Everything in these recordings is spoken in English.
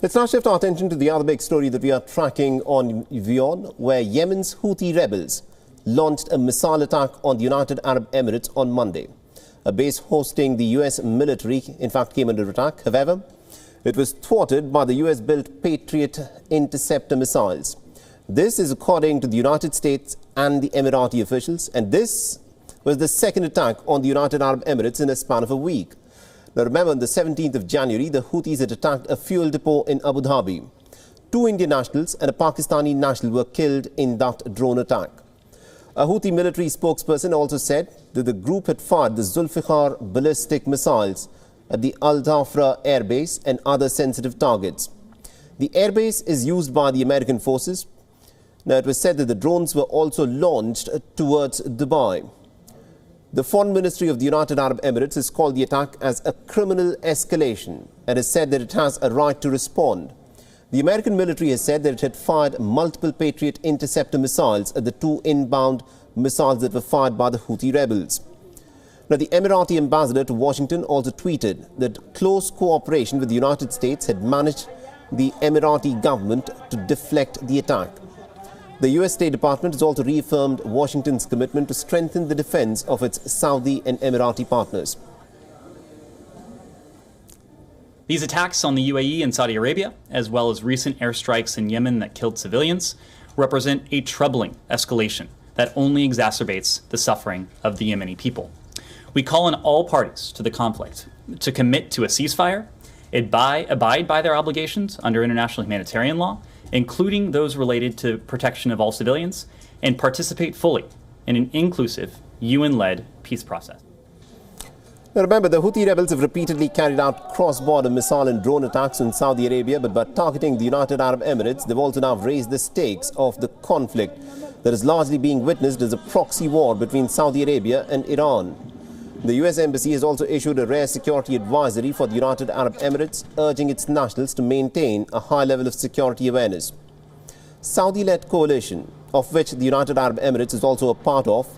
Let's now shift our attention to the other big story that we are tracking on WION, where Yemen's Houthi rebels launched a missile attack on the United Arab Emirates on Monday. A base hosting the US military, in fact, came under attack. However, it was thwarted by the US-built Patriot interceptor missiles. This is according to the United States and the Emirati officials, and this was the second attack on the United Arab Emirates in a span of a week. Now remember, on the 17th of January, the Houthis had attacked a fuel depot in Abu Dhabi. 2 Indian nationals and a Pakistani national were killed in that drone attack. A Houthi military spokesperson also said that the group had fired the Zulfiqar ballistic missiles at the Al Dhafra airbase and other sensitive targets. The airbase is used by the American forces. Now, it was said that the drones were also launched towards Dubai. The Foreign Ministry of the United Arab Emirates has called the attack as a criminal escalation and has said that it has a right to respond. The American military has said that it had fired multiple Patriot interceptor missiles at the 2 inbound missiles that were fired by the Houthi rebels. Now, the Emirati ambassador to Washington also tweeted that close cooperation with the United States had managed the Emirati government to deflect the attack. The US State Department has also reaffirmed Washington's commitment to strengthen the defense of its Saudi and Emirati partners. These attacks on the UAE and Saudi Arabia, as well as recent airstrikes in Yemen that killed civilians, represent a troubling escalation that only exacerbates the suffering of the Yemeni people. We call on all parties to the conflict to commit to a ceasefire, abide by their obligations under international humanitarian law, including those related to protection of all civilians, and participate fully in an inclusive, UN-led peace process. Now remember, the Houthi rebels have repeatedly carried out cross-border missile and drone attacks in Saudi Arabia, but by targeting the United Arab Emirates, they've also now raised the stakes of the conflict that is largely being witnessed as a proxy war between Saudi Arabia and Iran. The US Embassy has also issued a rare security advisory for the United Arab Emirates, urging its nationals to maintain a high level of security awareness. Saudi-led coalition, of which the United Arab Emirates is also a part of,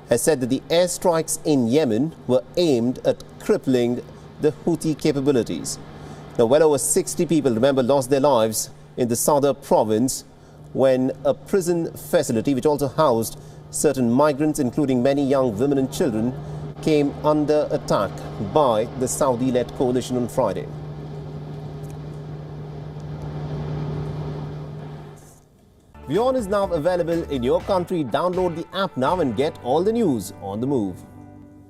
has said that the airstrikes in Yemen were aimed at crippling the Houthi capabilities. Now, well over 60 people, remember, lost their lives in the Sadr province when a prison facility, which also housed certain migrants, including many young women and children, came under attack by the Saudi-led coalition on Friday. WION is now available in your country. Download the app now and get all the news on the move.